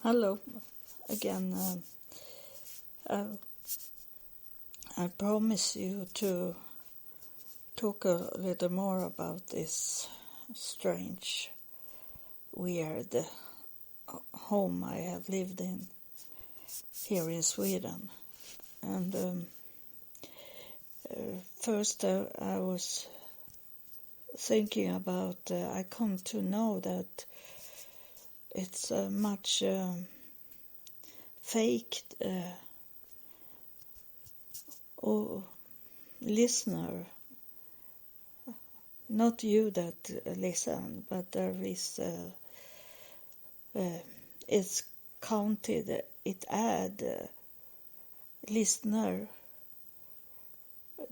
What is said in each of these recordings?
Hello again. I promise you to talk a little more about this strange, weird home I have lived in here in Sweden. And first I was thinking about, I come to know that it's much fake or listener, not you that listen, but there is it's counted, it add listener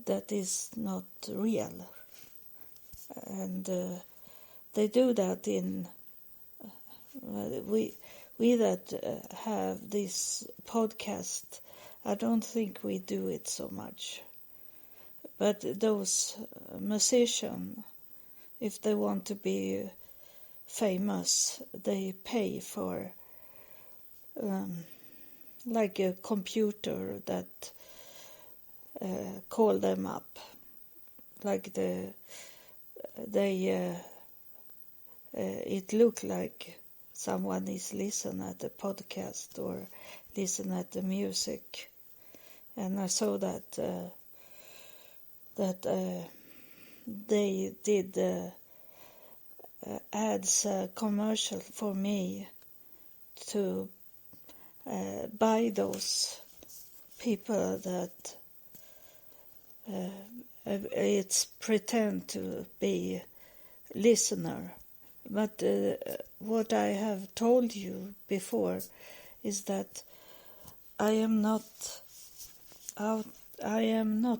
that is not real, and they do that in we that have this podcast. I don't think we do it so much, but those musicians, if they want to be famous, they pay for like a computer that call them up, like it look like someone is listening at the podcast or listen at the music. And I saw that they did ads commercial for me to buy those people that it's pretend to be listener. But what I have told you before is that I am not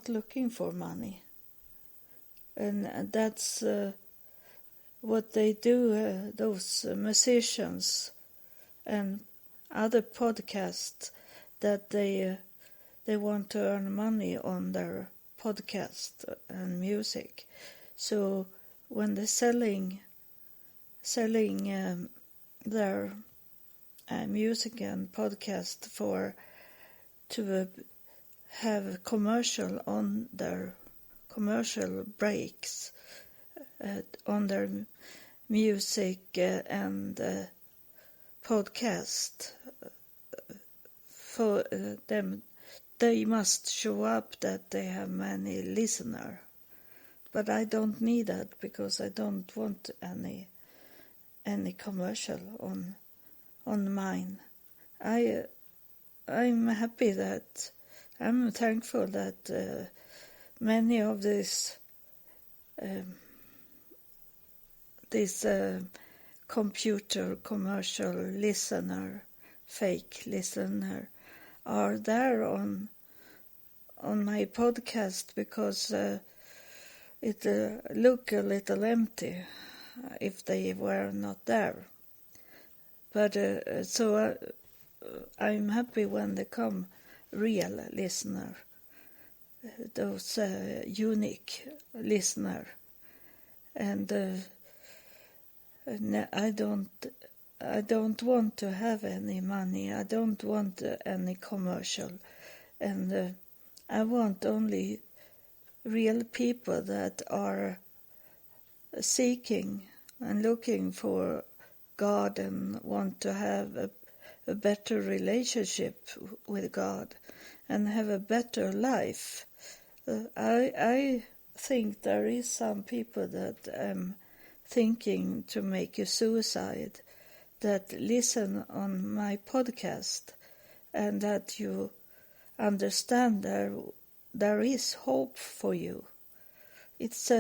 looking for money, and that's what they do. Those musicians and other podcasts, that they want to earn money on their podcast and music. So when they're selling their music and podcast to have commercial on their commercial breaks on their music and podcast, for them, they must show up that they have many listeners. But I don't need that, because I don't want any commercial on mine. I'm happy that I'm thankful that many of this computer commercial listener, fake listener, are there on my podcast, because it look a little empty if they were not there. But so I'm happy when they come real listener, those unique listener, and I don't want to have any money. I don't want any commercial, and I want only real people that are seeking and looking for God and want to have a better relationship with God and have a better life. I think there is some people that thinking to make a suicide that listen on my podcast, and that you understand there is hope for you. It's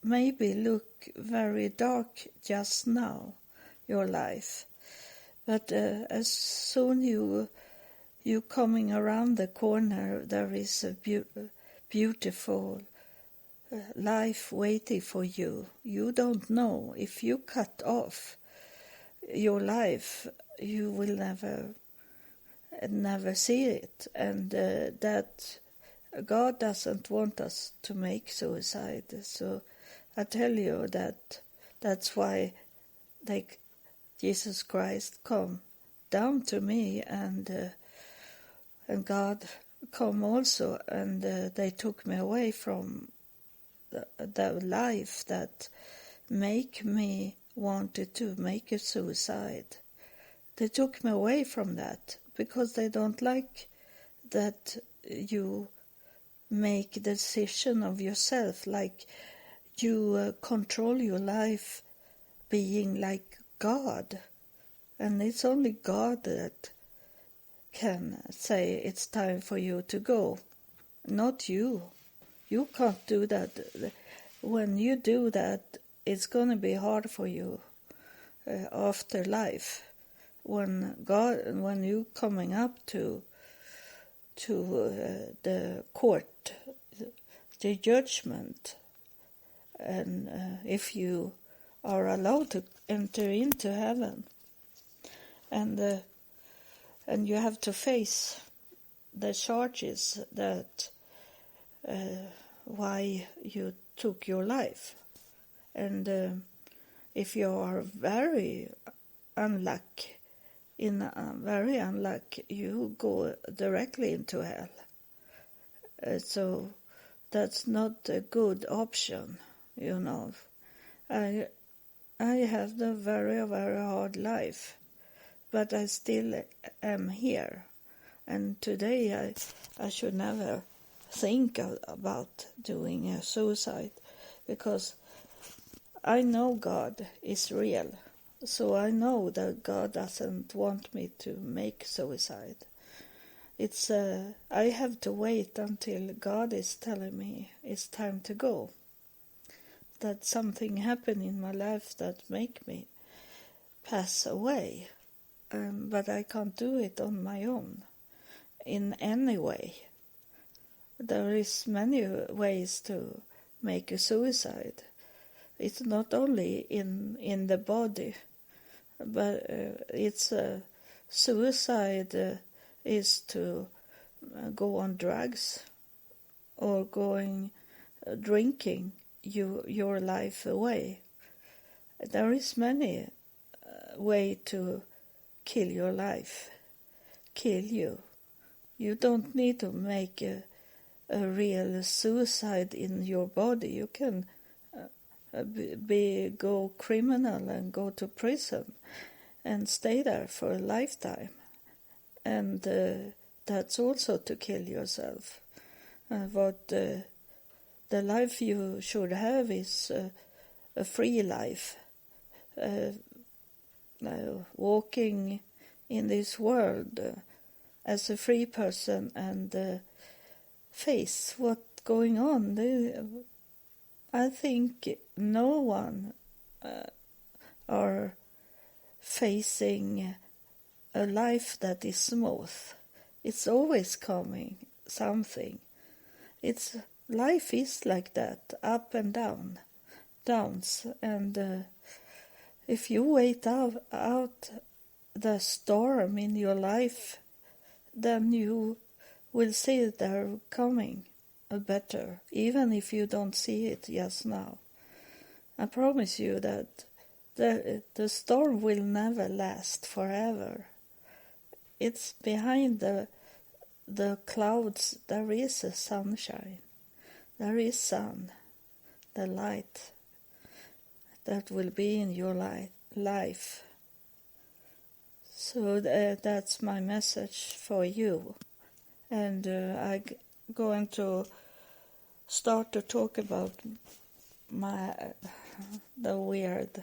maybe look very dark just now, your life, but as soon you coming around the corner, there is a beautiful life waiting for you. You don't know. If you cut off your life, you will never see it, and that God doesn't want us to make suicide. So I tell you that's why Jesus Christ come down to me, and God come also, and they took me away from the life that make me wanted to make a suicide. They took me away from that because they don't like that you make a decision of yourself, like you control your life being like God. And it's only God that can say it's time for you to go, not you. You can't do that. When you do that, it's going to be hard for you after life. When you coming up to the court, the judgment, and if you are allowed to enter into heaven, and you have to face the charges that why you took your life, and if you are very unlucky, you go directly into hell. So that's not a good option, you know. I have the very, very hard life, but I still am here. And today I should never think about doing a suicide, because I know God is real. So I know that God doesn't want me to make suicide. It's I have to wait until God is telling me it's time to go. That something happened in my life that make me pass away. But I can't do it on my own in any way. There is many ways to make a suicide. It's not only in the body, but it's suicide is to go on drugs or going drinking your life away. There is many way to kill your life, kill you. You don't need to make a real suicide in your body. You can go criminal and go to prison and stay there for a lifetime. And that's also to kill yourself. What the life you should have is a free life, walking in this world as a free person and face what's going on. I think no one are facing a life that is smooth. It's always coming something. Life is like that, up and downs, and if you wait out the storm in your life, then you will see they're coming better, even if you don't see it just now. I promise you that the storm will never last forever. It's behind the clouds there is a sunshine. There is sun, the light that will be in your life. So that's my message for you. And I'm going to start to talk about the weird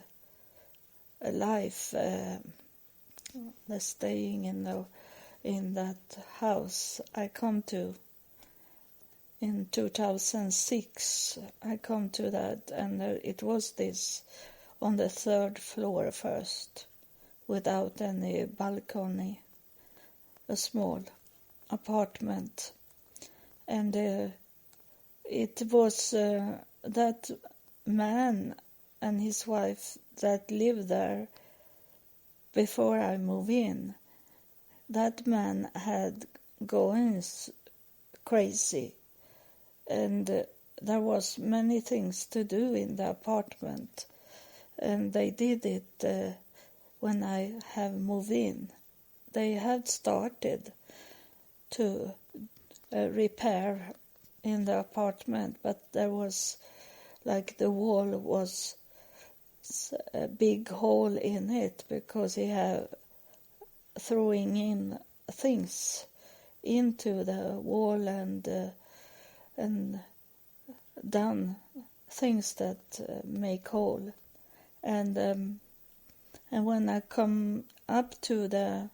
life, the staying in that house I come to in 2006. I come to that, and it was this on the third floor first, without any balcony, a small apartment, and it was that man and his wife that lived there before I moved in. That man had going crazy, and there was many things to do in the apartment, and they did it when I have moved in they had started to repair in the apartment, but there was like the wall was a big hole in it because he had throwing in things into the wall and done things that make hole. And when I come up to the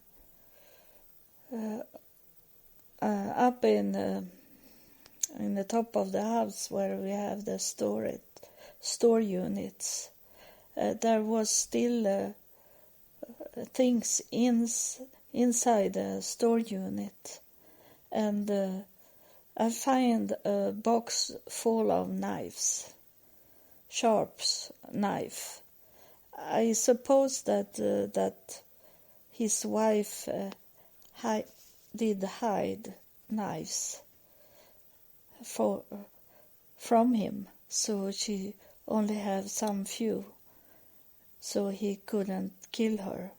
up in the top of the house where we have the store units, there was still things inside the store unit, and I find a box full of knives, sharps knife. I suppose that his wife did hide knives from him, so she only have some few, so he couldn't kill her.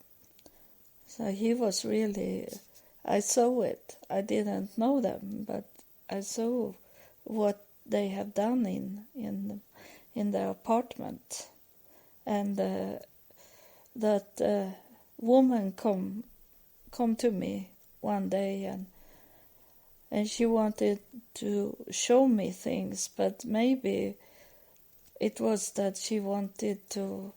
So he was really, I saw it. I didn't know them, but I saw what they have done in their apartment. And that woman come to me one day, and she wanted to show me things, but maybe it was that she wanted to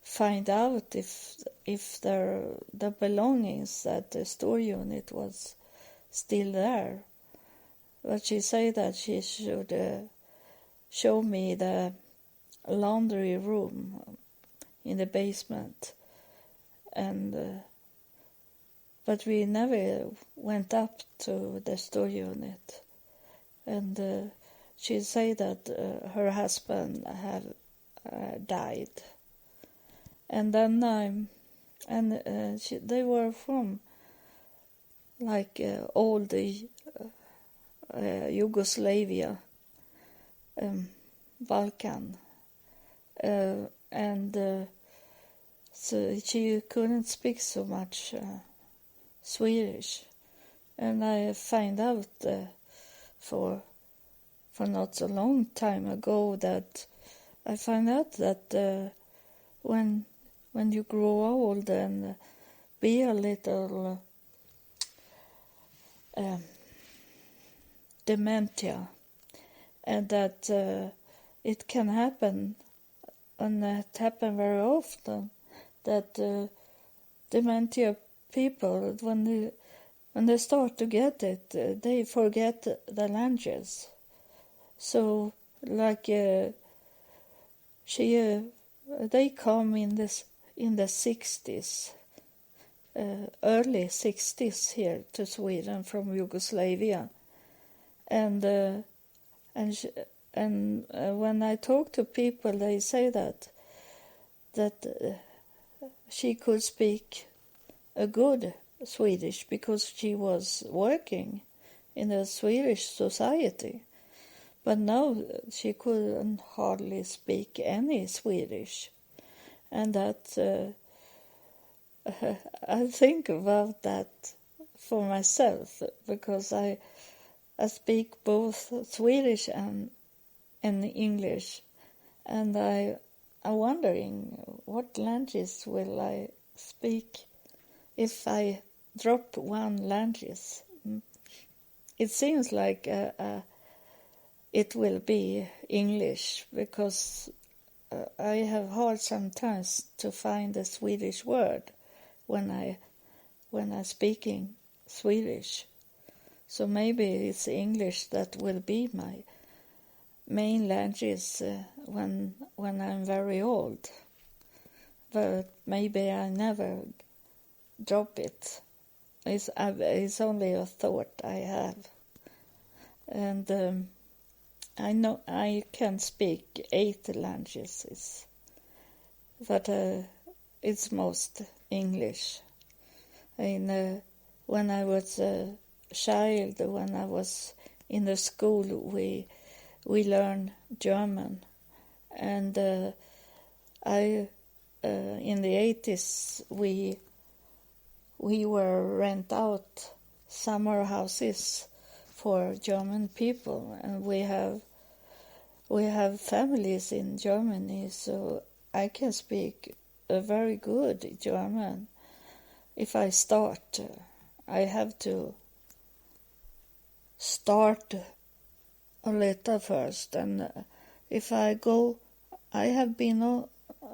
find out if the belongings at the store unit was still there. But she said that she should show me the laundry room in the basement, and but we never went up to the store unit. And she said that her husband had died. And then they were from like old Yugoslavia, Balkan, and so she couldn't speak so much Swedish, and I find out for not so long time ago that I find out that when you grow old and be a little dementia, and that it can happen, and it happen very often, that dementia people, when they start to get it, they forget the languages. So like they come in the 60s, early 60s here to Sweden from Yugoslavia, and when I talk to people, they say that she could speak a good Swedish because she was working in the Swedish society, but now she couldn't hardly speak any Swedish, and that I think about that for myself, because I speak both Swedish and English, and I'm wondering what language will I speak if I drop one language. It seems like it will be English, because I have hard sometimes to find a Swedish word when I'm speaking Swedish. So maybe it's English that will be my main language when I'm very old. But maybe I never drop it. It's only a thought I have. And I know I can speak 8 languages, but it's most English. And when I was a child, when I was in the school, we learned German, and I in the 80s we we were rent out summer houses for German people, and we have families in Germany, so I can speak a very good German. If I start, I have to start a little first, and if I go, I have been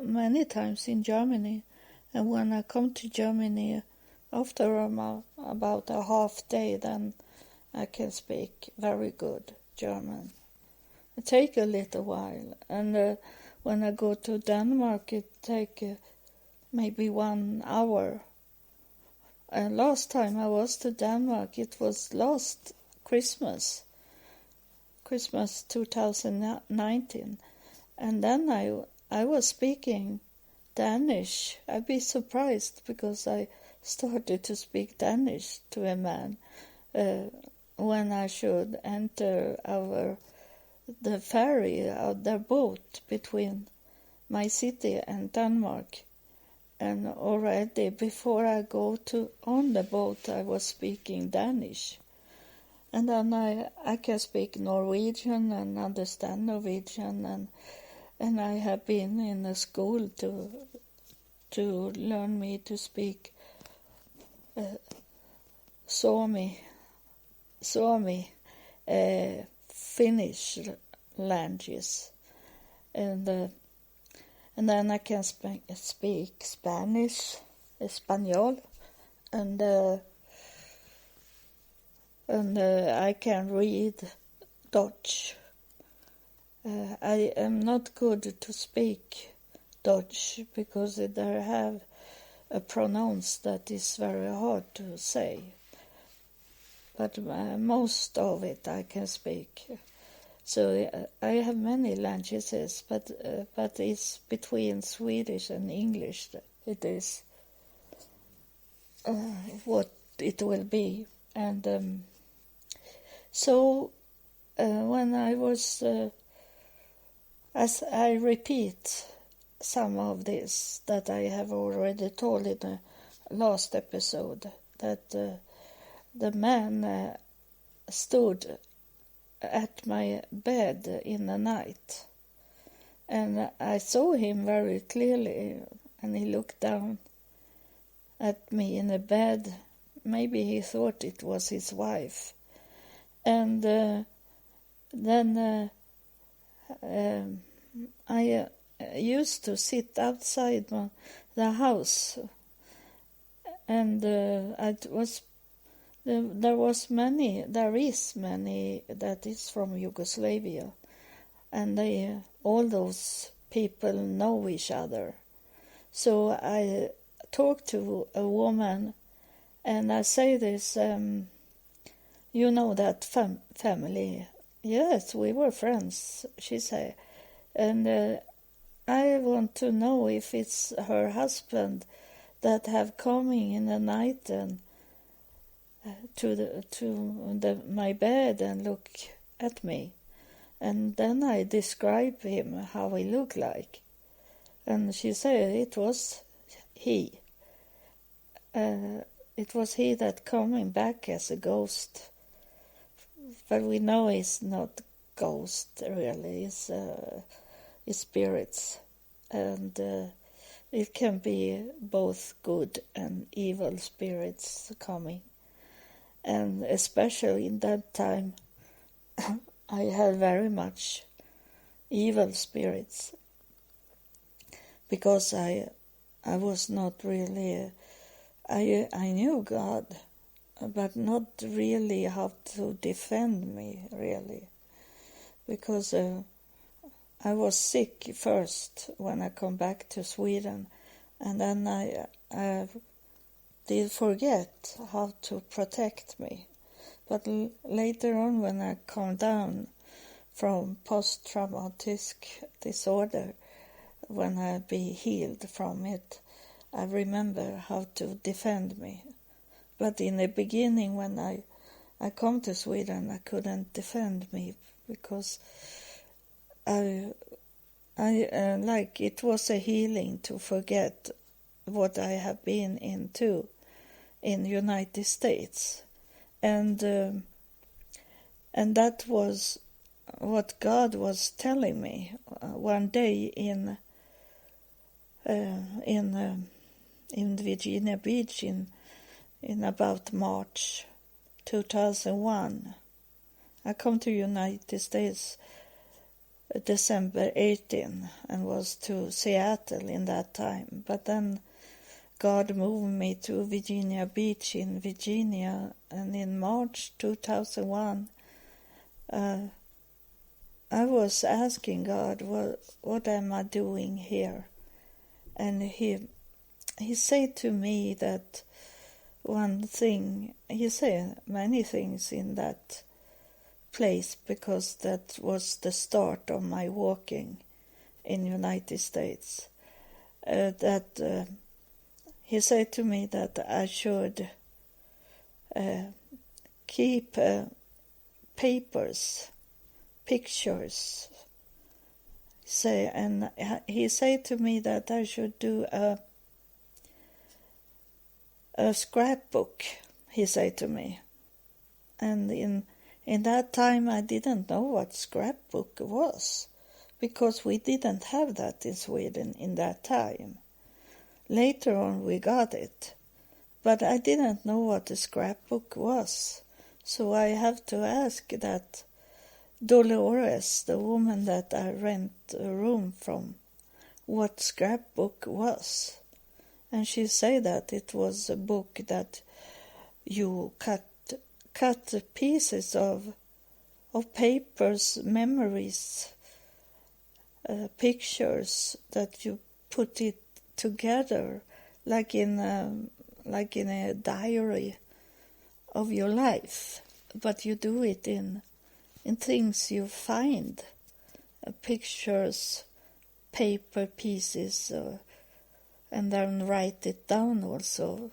many times in Germany, and when I come to Germany after about a half day, then I can speak very good German. It takes a little while, and when I go to Denmark, it takes maybe 1 hour. And last time I was to Denmark, it was last Christmas 2019, and then I was speaking Danish. I'd be surprised because I started to speak Danish to a man when I should enter the ferry, the boat between my city and Denmark. And already before I go on the boat, I was speaking Danish. And then I can speak Norwegian and understand Norwegian, and I have been in a school to learn me to speak Suomi, Finnish languages, and then I can speak Spanish, Espanol, and I can read Dutch. I am not good to speak Dutch because they have a pronounce that is very hard to say. But most of it I can speak. So I have many languages, but it's between Swedish and English. It is what it will be. And so when I was, as I repeat some of this that I have already told in the last episode, that the man stood at my bed in the night, and I saw him very clearly, and he looked down at me in the bed. Maybe he thought it was his wife. And then I used to sit outside the house, and there is many that is from Yugoslavia, and all those people know each other. So I talked to a woman, and I say this, you know that family? Yes, we were friends, she said. And I want to know if it's her husband that have coming in the night and to my bed and look at me. And then I describe him, how he looked like. And she said it was he. It was he that coming back as a ghost. But we know it's not ghost, really. It's spirits. And it can be both good and evil spirits coming. And especially in that time, I had very much evil spirits. Because I was not really... I knew God, but not really how to defend me, really. Because I was sick first when I come back to Sweden, and then I did forget how to protect me. But later on, when I come down from post-traumatic disorder, when I be healed from it, I remember how to defend me. But in the beginning, when I come to Sweden, I couldn't defend me because I like it was a healing to forget what I have been into in United States, and that was what God was telling me one day in Virginia Beach in about March 2001. I come to United States December 18 and was to Seattle in that time. But then God moved me to Virginia Beach in Virginia, and in March 2001 I was asking God, what am I doing here? And he said to me that one thing, he said many things in that place, because that was the start of my walking in United States. He said to me that I should keep papers, pictures. And he said to me that I should do a scrapbook, he said to me. And in that time I didn't know what scrapbook was, because we didn't have that in Sweden in that time. Later on we got it, but I didn't know what a scrapbook was. So I have to ask that Dolores, the woman that I rent a room from, what scrapbook was. And she said that it was a book that you cut pieces of papers, memories, pictures, that you put it together like in a diary of your life, but you do it in things you find, pictures, paper pieces, and then write it down also,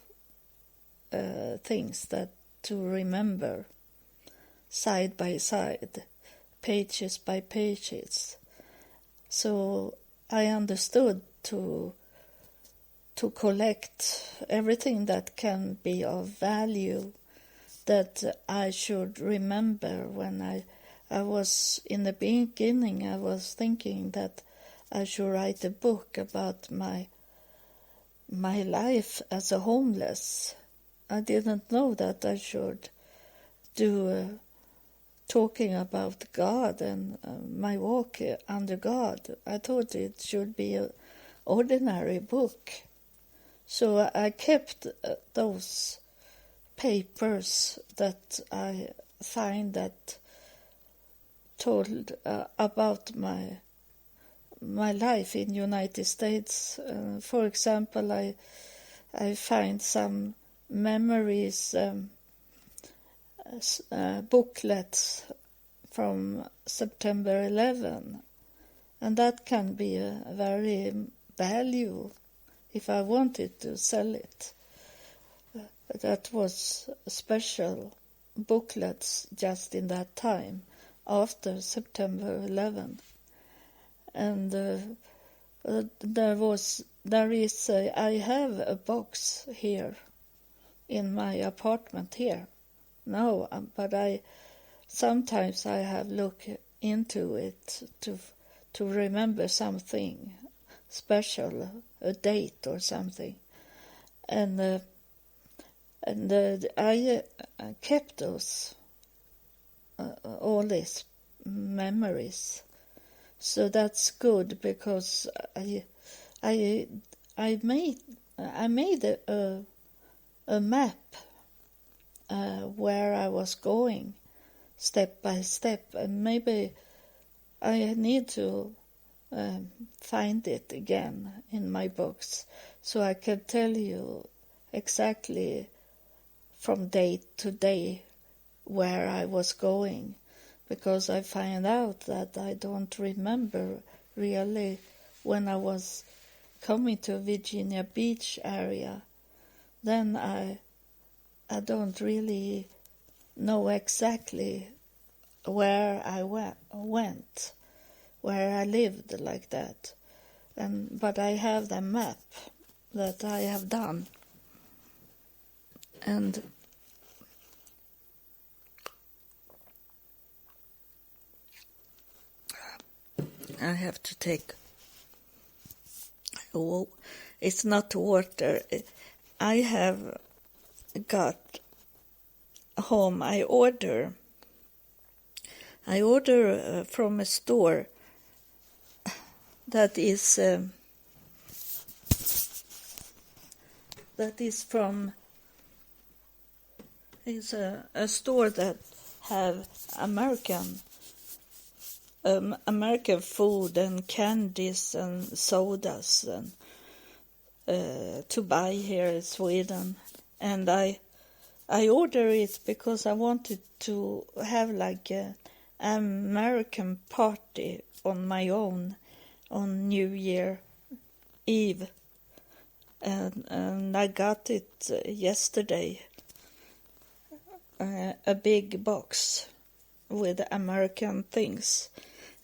things that to remember, side by side, pages by pages. So I understood to collect everything that can be of value, that I should remember. When I was in the beginning, I was thinking that I should write a book about my life as a homeless. I didn't know that I should do talking about God and my walk under God. I thought it should be an ordinary book. So I kept those papers that I find that told about my life in United States. For example, I find some memories, booklets from September 11, and that can be a very value if I wanted to sell it. That was special booklets just in that time, after September 11. And I have a box here in my apartment here now, but sometimes I have looked into it to remember something special, a date or something, and I kept those all these memories. So that's good, because I made a map where I was going step by step, and maybe I need to find it again in my books so I can tell you exactly from day to day where I was going, because I find out that I don't remember really when I was coming to Virginia Beach area. Then I don't really know exactly where I went, where I lived like that. But I have the map that I have done. And I have to take, oh, it's not water. I have got home, I order from a store that is from, is a store that have American food and candies and sodas and to buy here in Sweden. And I order it because I wanted to have like an American party on my own on New Year Eve. And I got it yesterday, a big box with American things.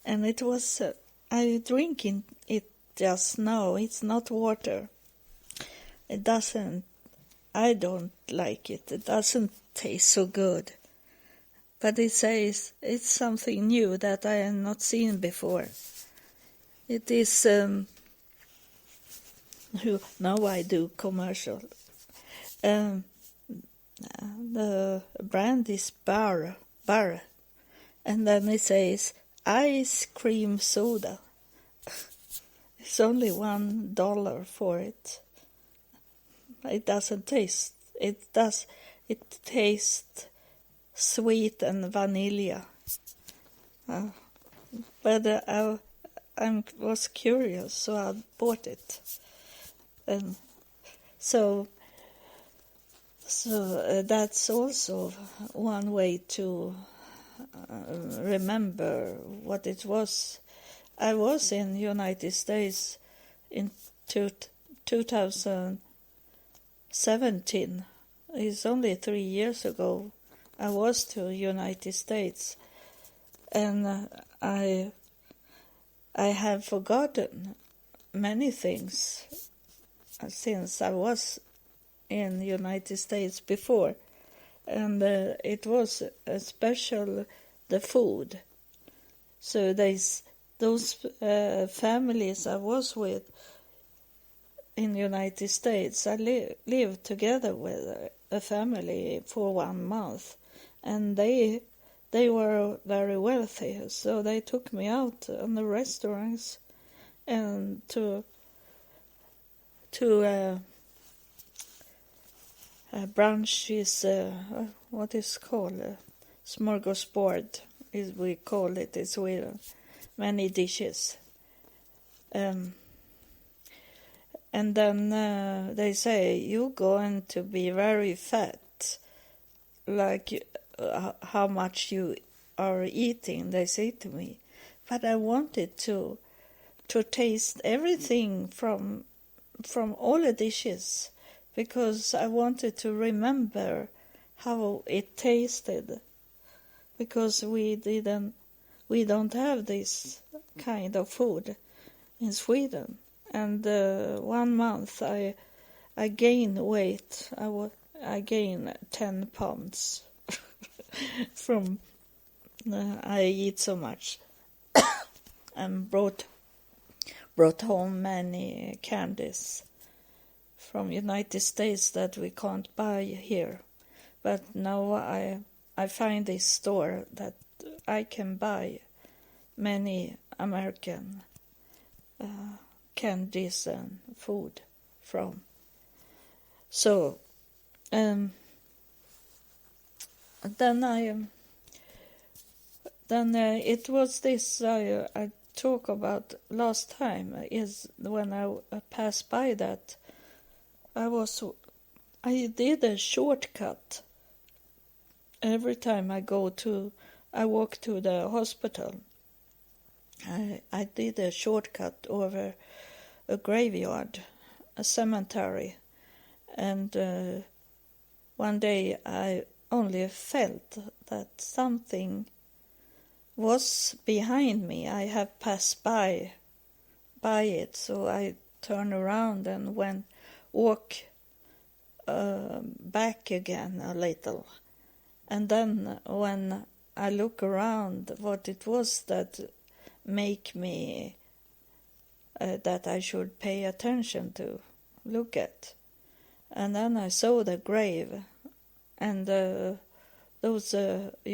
And it was, I drinking it just now. It's not water. It doesn't, I don't like it. It doesn't taste so good. But it says it's something new that I have not seen before. It is, now I do commercial. The brand is Bar. And then it says ice cream soda. It's only $1 for it. It doesn't taste. It does. It tastes sweet and vanilla. But I was curious, so I bought it. And so that's also one way to remember what it was. I was in the United States in 2017. It's only 3 years ago. I was to the United States, and I have forgotten many things since I was in the United States before. And it was special, the food. So those families I was with in the United States, I lived together with a family for 1 month, and they were very wealthy, so they took me out on the restaurants and to brunch is what is called smorgasbord, is we call it in Sweden, many dishes. And then they say, you're going to be very fat, like how much you are eating, they say to me. But I wanted to taste everything from all the dishes, because I wanted to remember how it tasted, because we don't have this kind of food in Sweden. And 1 month I gained weight. I gained 10 pounds from I eat so much and brought home many candies from United States that we can't buy here. But now I find this store that I can buy many American candies and food from. So then it was this I talked about last time, is when I passed by that I did a shortcut every time I walk to the hospital. I did a shortcut over a graveyard, a cemetery, and one day I only felt that something was behind me. I have passed by it, so I turned around and walk back again a little. And then when I look around what it was that make me that I should pay attention to, look at. And then I saw the grave, and those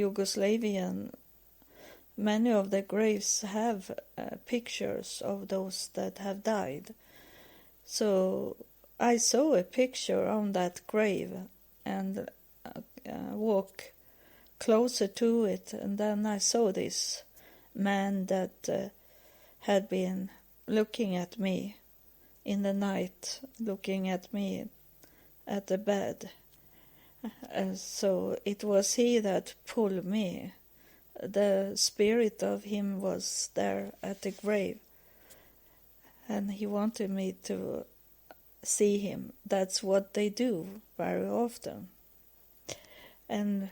Yugoslavian, many of the graves have pictures of those that have died. So I saw a picture on that grave and walk closer to it, and then I saw this man that had been looking at me in the night, looking at me at the bed. So it was he that pulled me. The spirit of him was there at the grave, and he wanted me to see him. That's what they do very often. And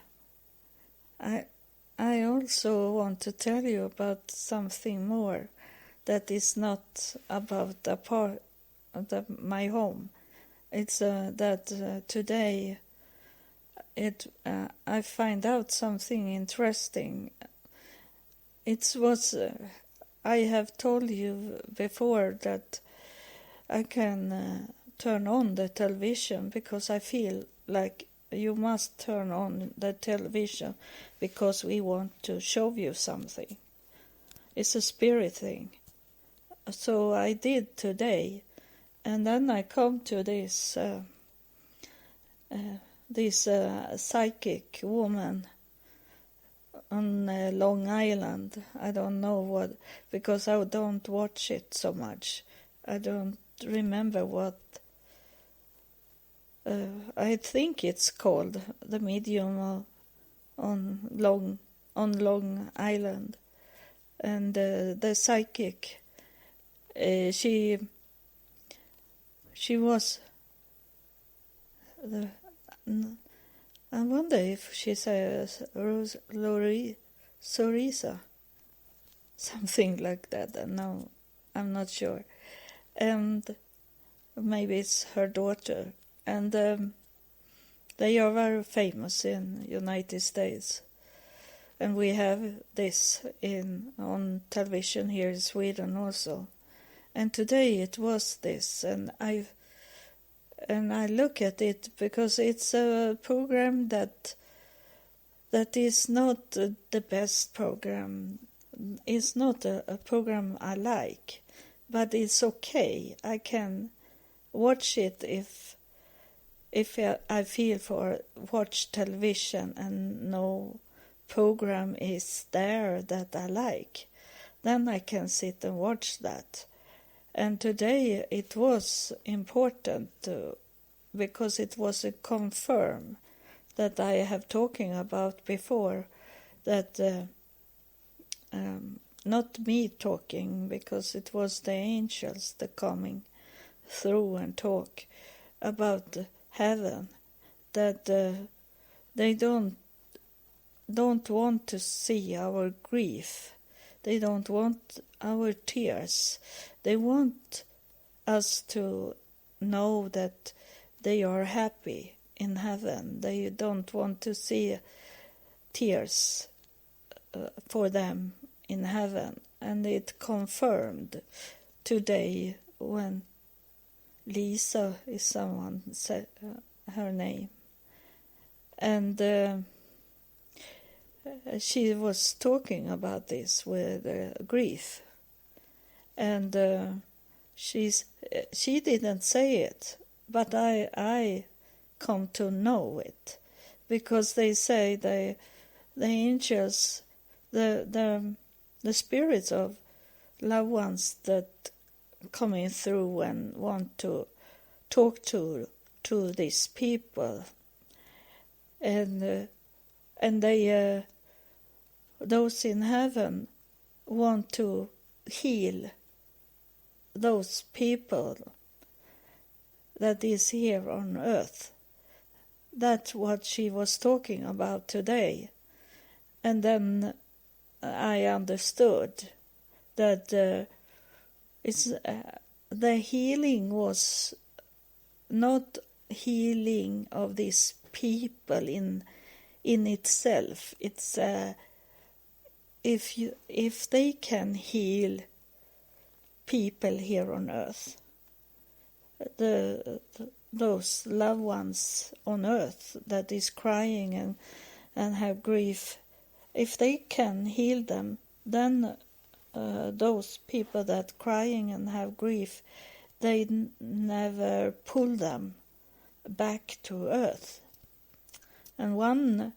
I also want to tell you about something more that is not about my home. It's that today I find out something interesting. It was I have told you before that I can turn on the television because I feel like you must turn on the television because we want to show you something. It's a spirit thing. So I did today, and then I come to this psychic woman on Long Island. I don't know what, because I don't watch it so much. I don't remember what. I think it's called the medium on Long Island, and the psychic. She was. I wonder if she says Sorisa, something like that. No, I'm not sure, and maybe it's her daughter. And they are very famous in United States, and we have this on television here in Sweden also. And today it was this, and I look at it because it's a program that is not the best program. It's not a program I like, but it's okay. I can watch it if I feel for watch television and no program is there that I like, then I can sit and watch that. And today it was important because it was a confirm that I have talking about before, that not me talking, because it was the angels that coming through and talk about heaven, that they don't want to see our grief. They don't want our tears. They want us to know that they are happy in heaven. They don't want to see tears for them in heaven. And it confirmed today when Lisa is someone said her name, and she was talking about this with grief, and she didn't say it, but I come to know it, because they say the angels, the spirits of loved ones that coming through and want to talk to these people, and they those in heaven want to heal those people that is here on earth. That's what she was talking about today. And then I understood that it's the healing was not healing of these people in itself. It's if they can heal people here on earth, those loved ones on earth that is crying and have grief, if they can heal them, then those people that crying and have grief, they never pull them back to earth. And one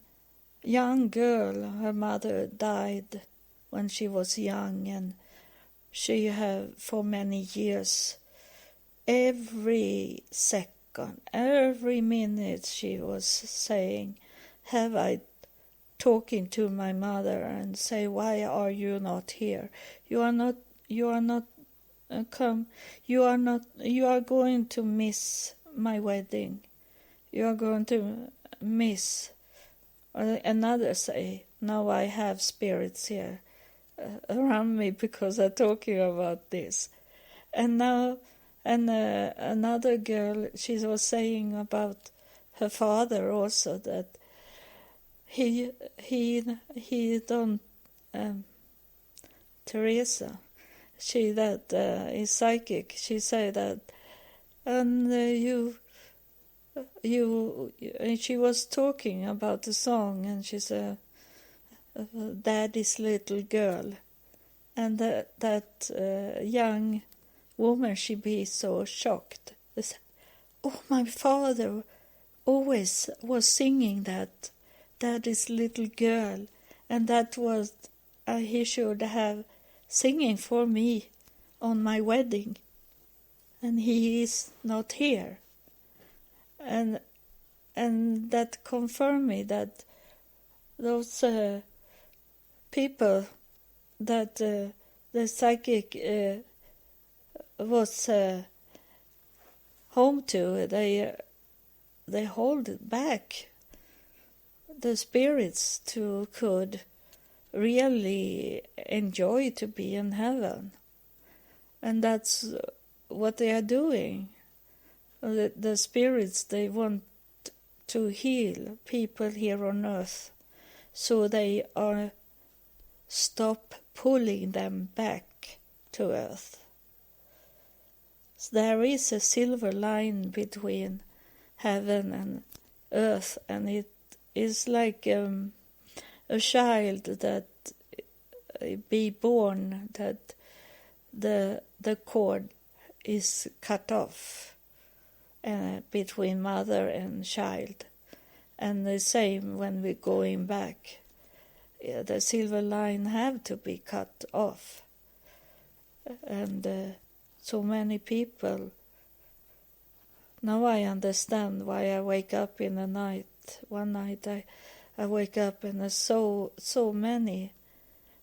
young girl, her mother died when she was young, and she had for many years, every second, every minute she was saying, have I talking to my mother and say, why are you not here? You are not come. You are going to miss my wedding. You are going to miss. Another say, now I have spirits here around me because I'm talking about this. And now, another girl, she was saying about her father also, that he don't, Teresa, she that is psychic, she said that, and and she was talking about the song, and she said, Daddy's little girl, and that young woman, she be so shocked. Said, oh, my father always was singing that Daddy's little girl, and that was he should have singing for me on my wedding, and he is not here. And that confirmed me that those people that the psychic was home to, they hold it back the spirits to could really enjoy to be in heaven, and that's what they are doing. The spirits, they want to heal people here on earth, so they are stop pulling them back to earth. So there is a silver line between heaven and earth, and it is like a child that be born, that the cord is cut off between mother and child, and the same when we're going back. The silver line have to be cut off, and so many people. Now I understand why I wake up in the night. One night I wake up and there's so many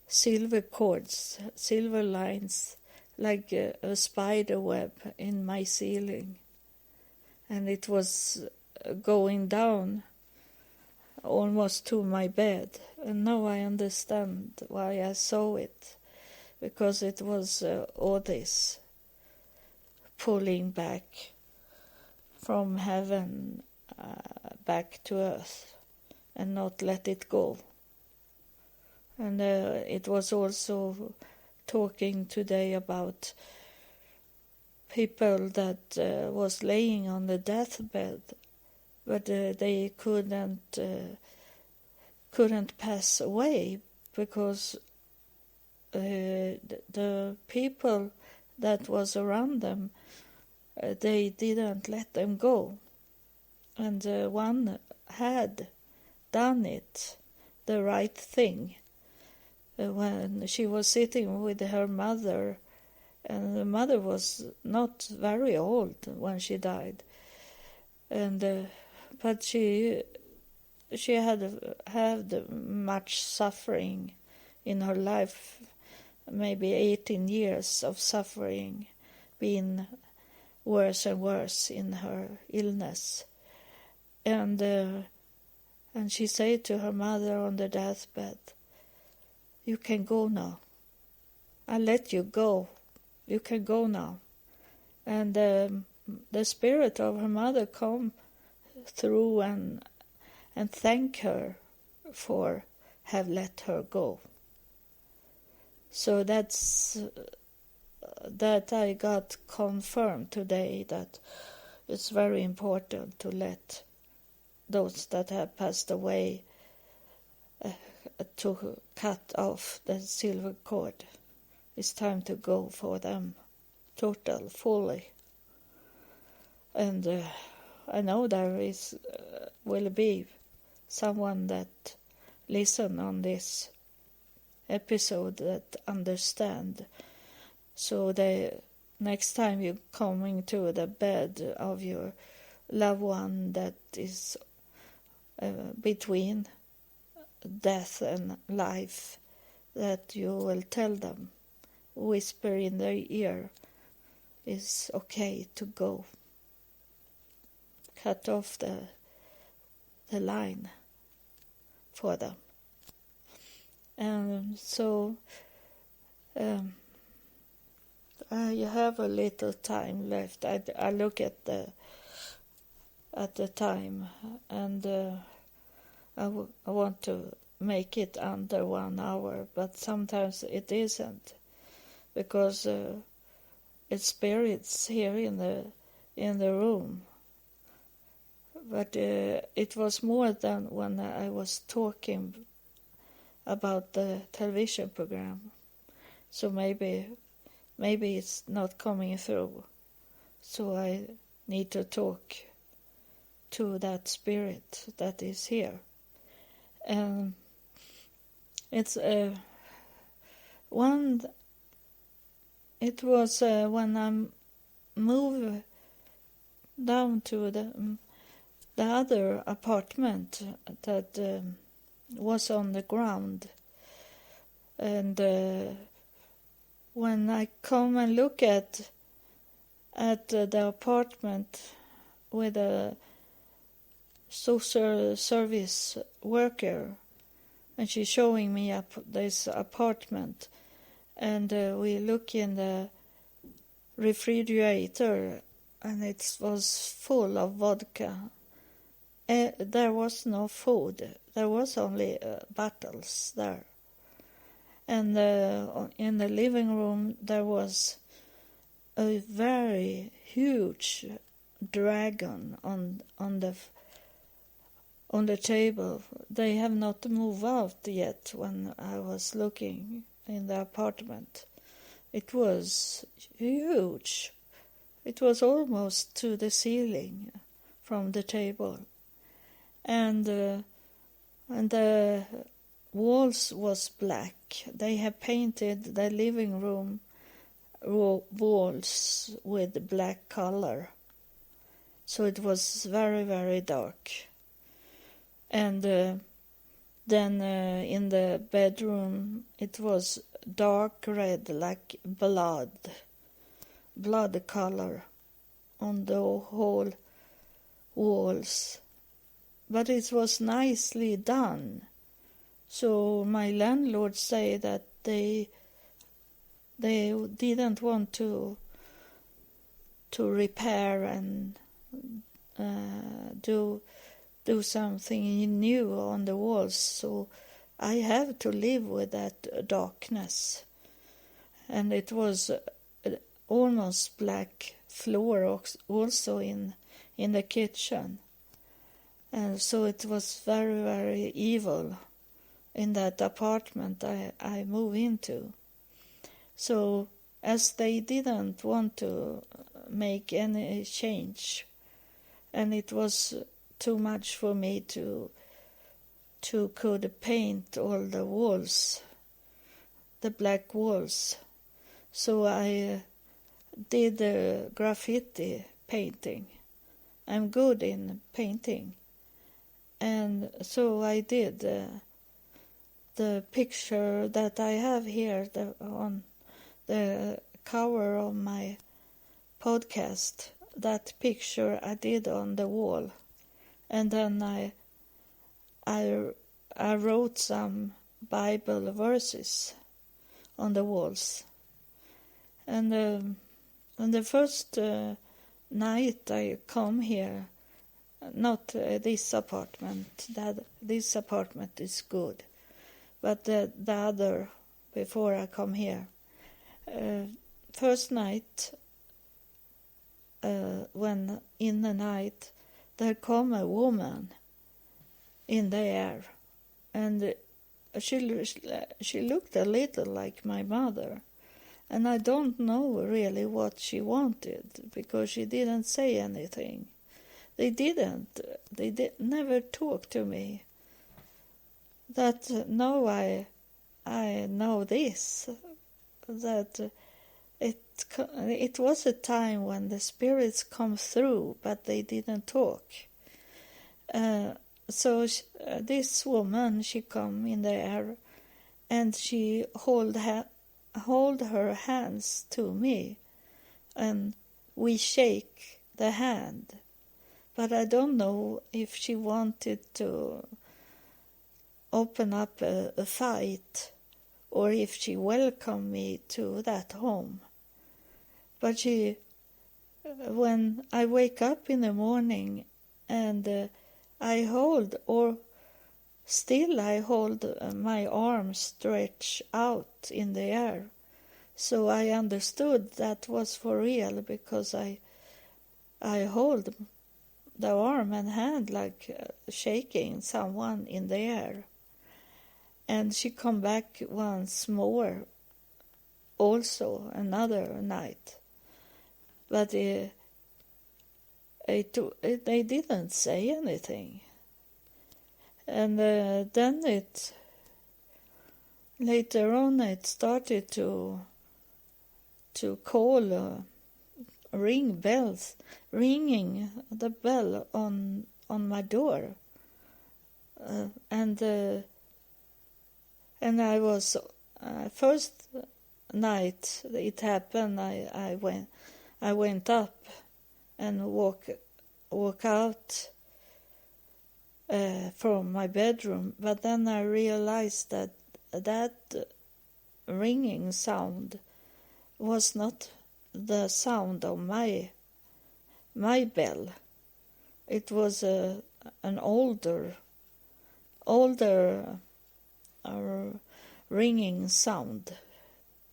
silver cords, silver lines, like a spider web in my ceiling. And it was going down almost to my bed. And now I understand why I saw it, because it was all this pulling back from heaven back to earth and not let it go. And it was also talking today about people that was laying on the deathbed, but they couldn't pass away because the people that was around them, they didn't let them go. And one had done it, the right thing, when she was sitting with her mother, and the mother was not very old when she died, and but she had much suffering in her life, maybe 18 years of suffering, being worse and worse in her illness. And she said to her mother on the deathbed, you can go now. I let you go. You can go now. And the spirit of her mother come through and thank her for have let her go. So that's that I got confirmed today, that it's very important to let those that have passed away to cut off the silver cord. It's time to go for them, fully. And I know there will be someone that listen on this episode that understand. So next time you're coming to the bed of your loved one that is between death and life, that you will tell them, whisper in their ear, it's okay to go. Cut off the line for them. And so I have a little time left. I look at the time, and I want to make it under 1 hour, but sometimes it isn't, because it's spirits here in the room. But it was more than when I was talking about the television program. So maybe it's not coming through. So I need to talk to that spirit that is here. And it's it was when I moved down to the other apartment that was on the ground, and when I come and look at the apartment with a social service worker, and she's showing me up this apartment, and we look in the refrigerator, and it was full of vodka. There was no food. There was only bottles there. And in the living room there was a very huge dragon on the table. They have not moved out yet when I was looking in the apartment. It was huge. It was almost to the ceiling from the table. And the walls was black. They have painted the living room walls with black color. So it was very, very dark. And then in the bedroom it was dark red, like blood color on the whole walls. But it was nicely done. So my landlord say that they didn't want to repair and do something new on the walls. So I have to live with that darkness. And it was almost black floor also in the kitchen. And so it was very, very evil in that apartment I moved into. So as they didn't want to make any change, and it was too much for me to could paint all the walls, the black walls. So I did graffiti painting. I'm good in painting. And so I did the picture that I have here on the cover of my podcast. That picture I did on the wall. And then I wrote some Bible verses on the walls. And on the first night I come here, not this apartment. This apartment is good, but the other before I come here. First night, when in the night there come a woman in the air, and she looked a little like my mother, and I don't know really what she wanted because she didn't say anything. They never talked to me. That now I know this, that it was a time when the spirits come through, but they didn't talk. So this woman, she come in the air, and she hold her hands to me, and we shake the hand. But I don't know if she wanted to open up a fight or if she welcomed me to that home. But when I wake up in the morning and I hold my arms stretched out in the air. So I understood that was for real because I hold the arm and hand like shaking someone in the air. And she come back once more, also another night. But they didn't say anything. And then later on it started to call, ringing the bell on my door, and I was first night it happened. I went up and walk out from my bedroom, but then I realized that ringing sound was not the sound of my bell. It was an older ringing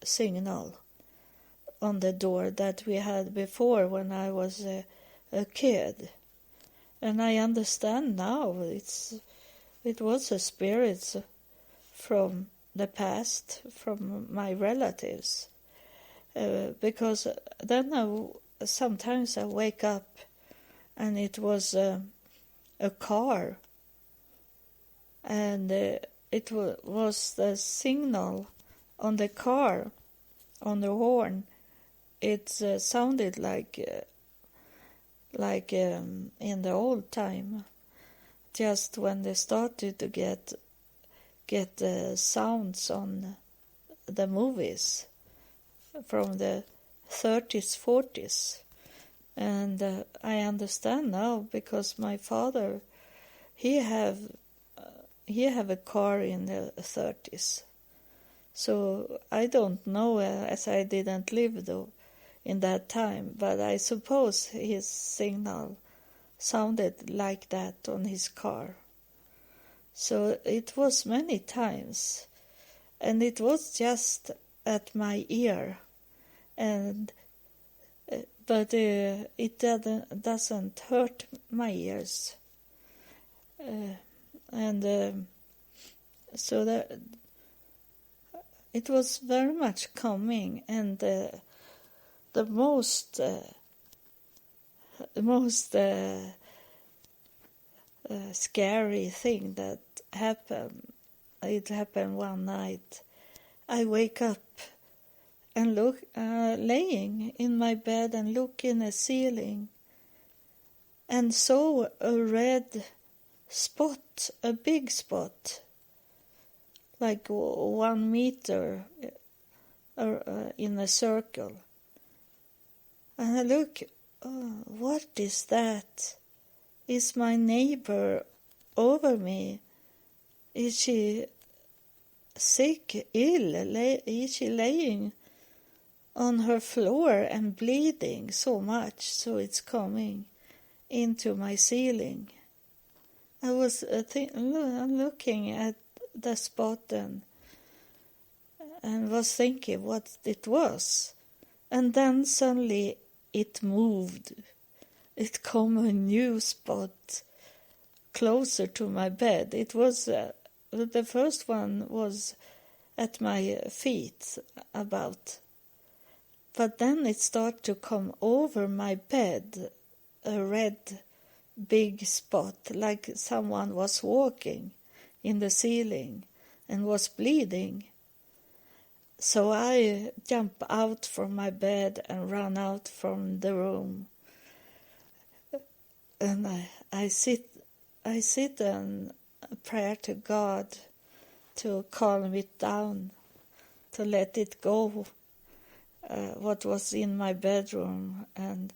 signal on the door that we had before when I was a kid. And I understand now it was a spirit from the past, from my relatives. Because then sometimes I wake up and it was a car, and it was the signal on the car, on the horn. It sounded like in the old time, just when they started to get sounds on the movies from the 30s, 40s. And I understand now because my father, he have a car in the 30s. So I don't know, as I didn't live though in that time, but I suppose his signal sounded like that on his car. So it was many times, and it was just at my ear, and but it doesn't hurt my ears, and so that it was very much calming, and the most scary thing that happened. It happened one night. I wake up and look, laying in my bed and look in the ceiling, and saw a red spot, a big spot, like 1 meter in a circle. And I look, oh, what is that? Is my neighbor over me? Is she sick, ill? Is she laying on her floor and bleeding so much so it's coming into my ceiling. I was looking at the spot and was thinking what it was. And then suddenly it moved. It came a new spot closer to my bed. It was the first one was at my feet about. But then it started to come over my bed, a red big spot, like someone was walking in the ceiling and was bleeding. So I jumped out from my bed and ran out from the room. And I sit and pray to God to calm it down, to let it go, what was in my bedroom. And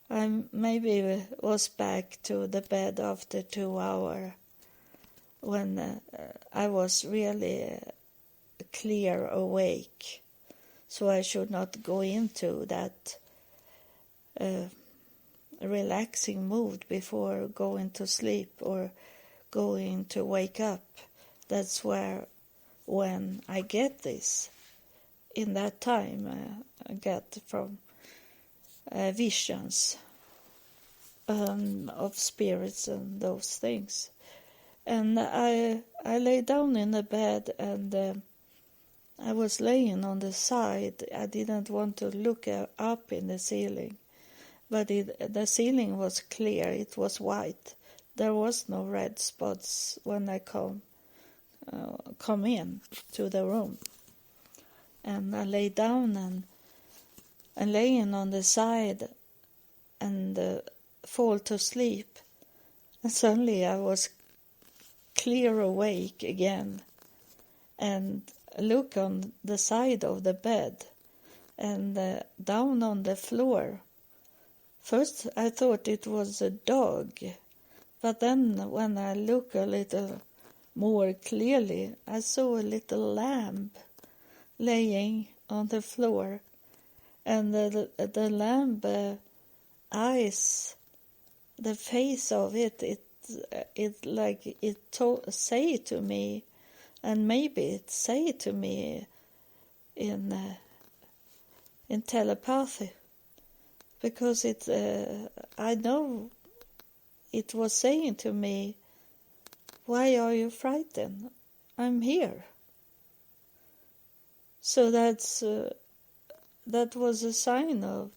I maybe was back to the bed after 2 hours when I was really clear awake. So I should not go into that relaxing mood before going to sleep or going to wake up. That's when I get this. In that time I get from visions of spirits and those things. And I lay down in the bed and I was laying on the side. I didn't want to look up in the ceiling. But the ceiling was clear. It was white. There was no red spots when I come in to the room. And I lay down and laying on the side and fall to sleep. And suddenly I was clear awake again and look on the side of the bed and down on the floor. First I thought it was a dog, but then when I look a little more clearly, I saw a little lamb laying on the floor, and the lamb eyes, the face of it like it say to me, and maybe it say to me in telepathy. Because I know it was saying to me, why are you frightened? I'm here. So that was a sign of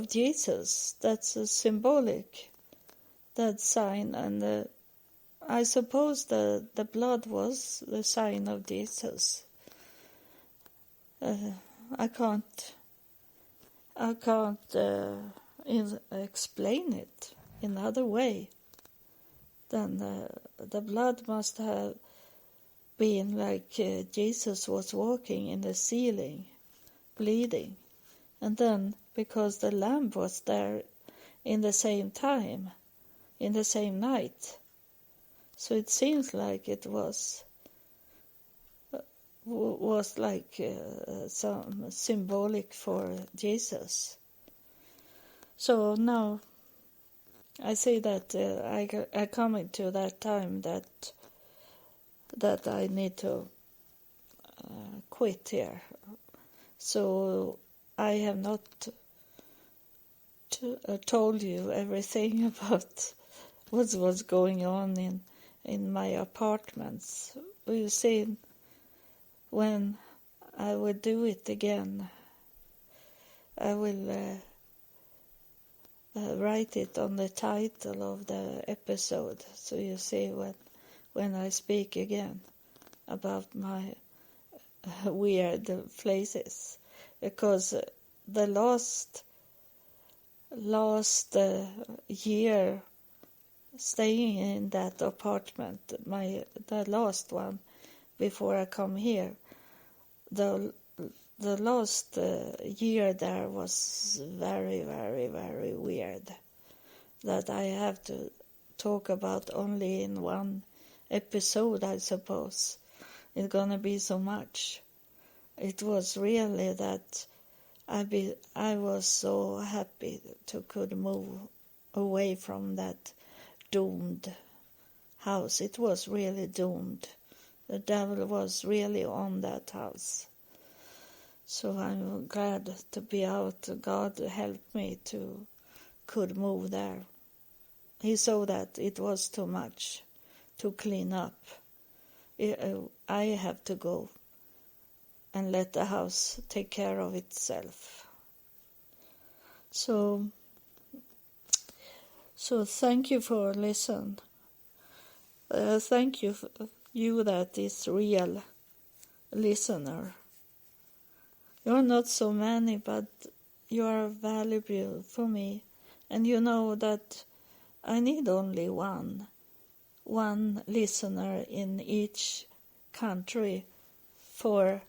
Jesus. That's a symbolic, that sign. And I suppose the blood was the sign of Jesus. I can't explain it in other way than the blood must have been like Jesus was walking in the ceiling, bleeding. And then, because the lamb was there in the same time, in the same night, so it seems like it was like some symbolic for Jesus. So now I say that I come into that time that I need to quit here. So I have not told you everything about what was going on in my apartments. You see, when I will do it again, I will write it on the title of the episode, so you see when I speak again about my weird places, because the last year staying in that apartment, the last one before I come here, the last year there was very, very, very weird, that I have to talk about only in one episode, I suppose. It's gonna be so much. It was really that I was so happy to could move away from that doomed house. It was really doomed. The devil was really on that house. So I'm glad to be out. God helped me to could move there. He saw that it was too much to clean up. I have to go and let the house take care of itself. So thank you for listening. Thank you, you that is real listener. You're not so many, but you are valuable for me. And you know that I need only one listener in each country for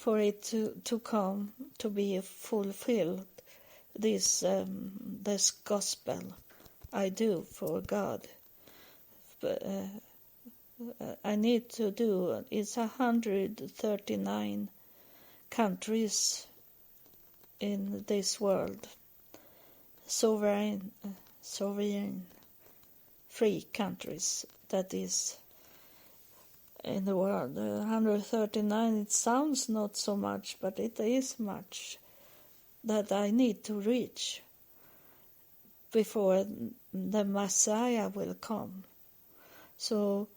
it to come to be fulfilled. This gospel I do for God. I need to do, it's 139 countries in this world, sovereign, free countries, that is, in the world. 139, it sounds not so much, but it is much that I need to reach before the Messiah will come. So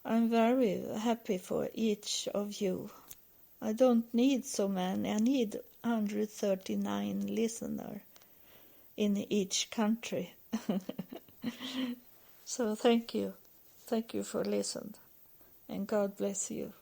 I'm very happy for each of you. I don't need so many. I need 139 listeners in each country. So thank you. Thank you for listening. And God bless you.